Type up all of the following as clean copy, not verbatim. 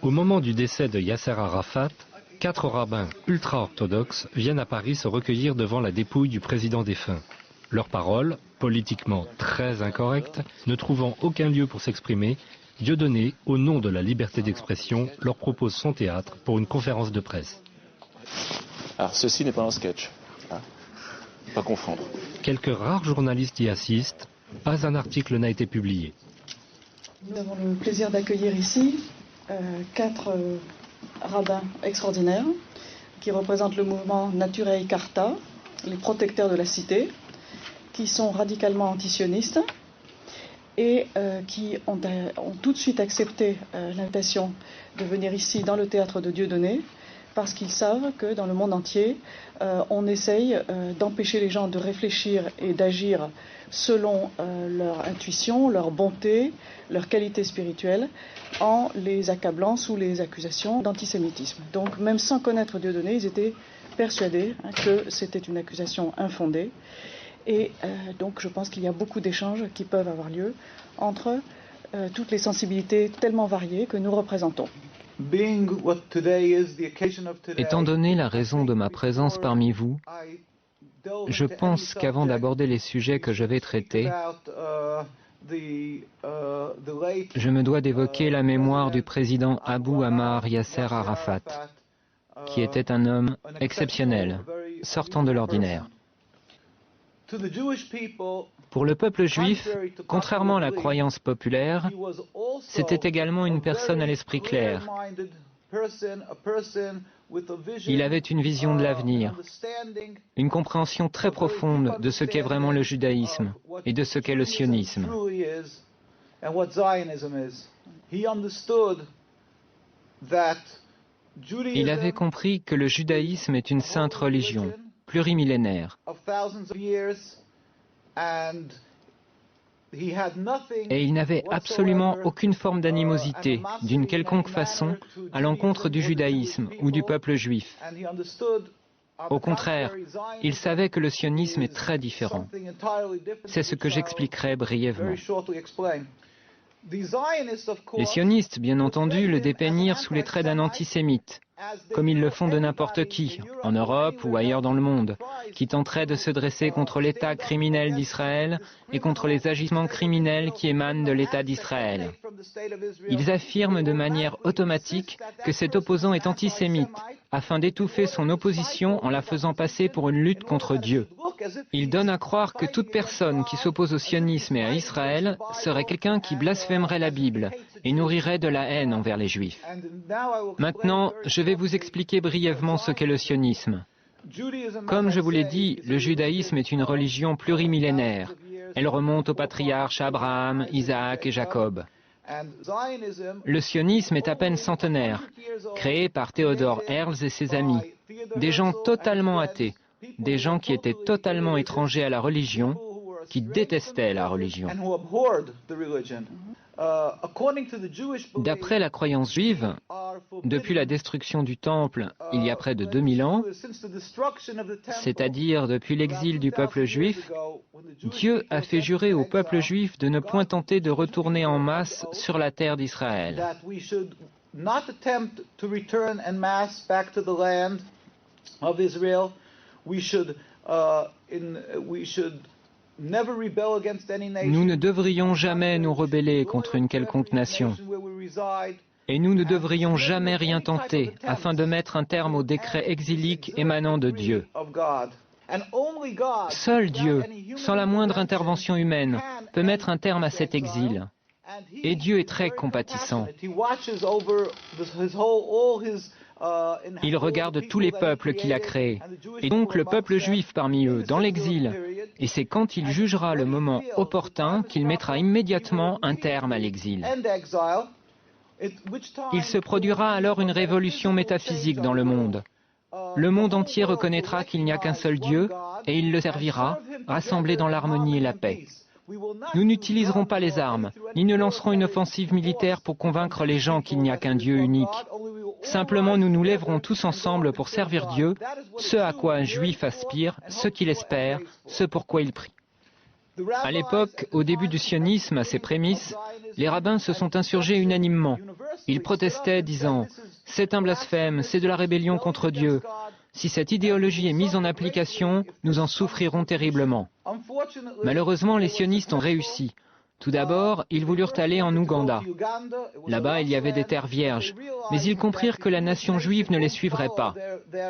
Au moment du décès de Yasser Arafat, 4 rabbins ultra-orthodoxes viennent à Paris se recueillir devant la dépouille du président défunt. Leurs paroles, politiquement très incorrectes, ne trouvant aucun lieu pour s'exprimer, Dieudonné, au nom de la liberté d'expression, leur propose son théâtre pour une conférence de presse. Alors ceci n'est pas un sketch, hein. Pas confondre. Quelques rares journalistes y assistent, pas un article n'a été publié. Nous avons le plaisir d'accueillir ici 4 rabbins extraordinaires qui représentent le mouvement Naturei Carta, les protecteurs de la cité, qui sont radicalement antisionistes et qui ont tout de suite accepté l'invitation de venir ici dans le théâtre de Dieudonné parce qu'ils savent que dans le monde entier, on essaye d'empêcher les gens de réfléchir et d'agir selon leur intuition, leur bonté, leur qualité spirituelle, en les accablant sous les accusations d'antisémitisme. Donc même sans connaître Dieudonné, ils étaient persuadés que c'était une accusation infondée. Et donc je pense qu'il y a beaucoup d'échanges qui peuvent avoir lieu entre toutes les sensibilités tellement variées que nous représentons. Étant donné la raison de ma présence parmi vous, je pense qu'avant d'aborder les sujets que je vais traiter, je me dois d'évoquer la mémoire du président Abou Ammar Yasser Arafat, qui était un homme exceptionnel, sortant de l'ordinaire. Pour le peuple juif, contrairement à la croyance populaire, c'était également une personne à l'esprit clair. Il avait une vision de l'avenir, une compréhension très profonde de ce qu'est vraiment le judaïsme et de ce qu'est le sionisme. Il avait compris que le judaïsme est une sainte religion, plurimillénaire. Et il n'avait absolument aucune forme d'animosité, d'une quelconque façon, à l'encontre du judaïsme ou du peuple juif. Au contraire, il savait que le sionisme est très différent. C'est ce que j'expliquerai brièvement. Les sionistes, bien entendu, le dépeignirent sous les traits d'un antisémite, comme ils le font de n'importe qui, en Europe ou ailleurs dans le monde, qui tenterait de se dresser contre l'État criminel d'Israël et contre les agissements criminels qui émanent de l'État d'Israël. Ils affirment de manière automatique que cet opposant est antisémite, afin d'étouffer son opposition en la faisant passer pour une lutte contre Dieu. Ils donnent à croire que toute personne qui s'oppose au sionisme et à Israël serait quelqu'un qui blasphémerait la Bible et nourrirait de la haine envers les Juifs. Maintenant, je vais vous expliquer brièvement ce qu'est le sionisme. Comme je vous l'ai dit, le judaïsme est une religion plurimillénaire. Elle remonte aux patriarches Abraham, Isaac et Jacob. Le sionisme est à peine centenaire, créé par Theodor Herzl et ses amis, des gens totalement athées, des gens qui étaient totalement étrangers à la religion, qui détestaient la religion. D'après la croyance juive, depuis la destruction du Temple il y a près de 2000 ans, c'est-à-dire depuis l'exil du peuple juif, Dieu a fait jurer au peuple juif de ne point tenter de retourner en masse sur la terre d'Israël. Nous ne devrions jamais nous rebeller contre une quelconque nation. Et nous ne devrions jamais rien tenter afin de mettre un terme au décret exilique émanant de Dieu. Seul Dieu, sans la moindre intervention humaine, peut mettre un terme à cet exil. Et Dieu est très compatissant. Il regarde tous les peuples qu'il a créés, et donc le peuple juif parmi eux, dans l'exil. Et c'est quand il jugera le moment opportun qu'il mettra immédiatement un terme à l'exil. Il se produira alors une révolution métaphysique dans le monde. Le monde entier reconnaîtra qu'il n'y a qu'un seul Dieu, et il le servira, rassemblé dans l'harmonie et la paix. Nous n'utiliserons pas les armes, ni ne lancerons une offensive militaire pour convaincre les gens qu'il n'y a qu'un Dieu unique. Simplement, nous nous lèverons tous ensemble pour servir Dieu, ce à quoi un juif aspire, ce qu'il espère, ce pour quoi il prie. À l'époque, au début du sionisme, à ses prémices, les rabbins se sont insurgés unanimement. Ils protestaient, disant « C'est un blasphème, c'est de la rébellion contre Dieu. Si cette idéologie est mise en application, nous en souffrirons terriblement. » Malheureusement, les sionistes ont réussi. Tout d'abord, ils voulurent aller en Ouganda. Là-bas, il y avait des terres vierges, mais ils comprirent que la nation juive ne les suivrait pas.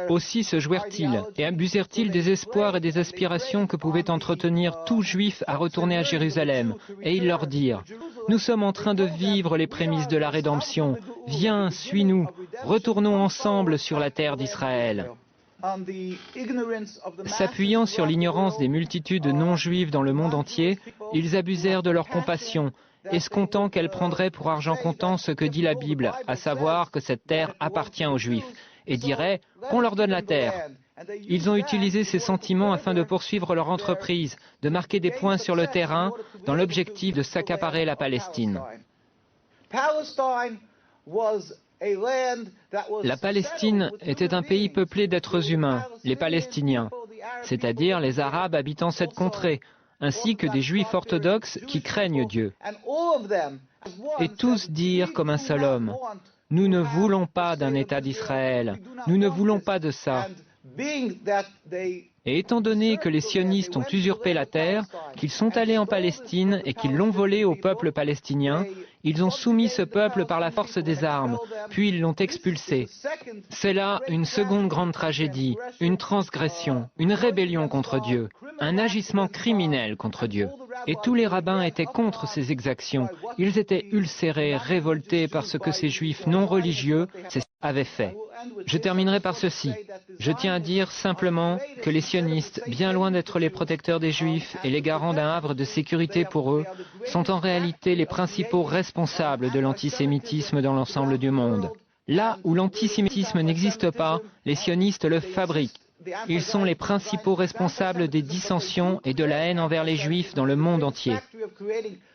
Aussi se jouèrent-ils et abusèrent-ils des espoirs et des aspirations que pouvait entretenir tout juif à retourner à Jérusalem, et ils leur dirent « Nous sommes en train de vivre les prémices de la rédemption. Viens, suis-nous, retournons ensemble sur la terre d'Israël. » S'appuyant sur l'ignorance des multitudes non-juives dans le monde entier, ils abusèrent de leur compassion, escomptant qu'elle prendrait pour argent comptant ce que dit la Bible, à savoir que cette terre appartient aux Juifs, et diraient qu'on leur donne la terre. Ils ont utilisé ces sentiments afin de poursuivre leur entreprise, de marquer des points sur le terrain, dans l'objectif de s'accaparer la Palestine. La Palestine était un pays peuplé d'êtres humains, les Palestiniens, c'est-à-dire les Arabes habitant cette contrée, ainsi que des Juifs orthodoxes qui craignent Dieu. Et tous dirent comme un seul homme, « Nous ne voulons pas d'un État d'Israël, nous ne voulons pas de ça. » Et étant donné que les sionistes ont usurpé la terre, qu'ils sont allés en Palestine et qu'ils l'ont volée au peuple palestinien, ils ont soumis ce peuple par la force des armes, puis ils l'ont expulsé. C'est là une seconde grande tragédie, une transgression, une rébellion contre Dieu, un agissement criminel contre Dieu. Et tous les rabbins étaient contre ces exactions. Ils étaient ulcérés, révoltés par ce que ces juifs non religieux avaient fait. Je terminerai par ceci. Je tiens à dire simplement que les sionistes, bien loin d'être les protecteurs des juifs et les garants d'un havre de sécurité pour eux, sont en réalité les principaux responsables de l'antisémitisme dans l'ensemble du monde. Là où l'antisémitisme n'existe pas, les sionistes le fabriquent. Ils sont les principaux responsables des dissensions et de la haine envers les juifs dans le monde entier.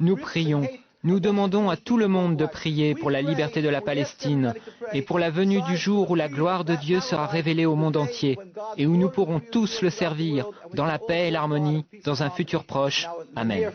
Nous prions. Nous demandons à tout le monde de prier pour la liberté de la Palestine et pour la venue du jour où la gloire de Dieu sera révélée au monde entier et où nous pourrons tous le servir dans la paix et l'harmonie dans un futur proche. Amen.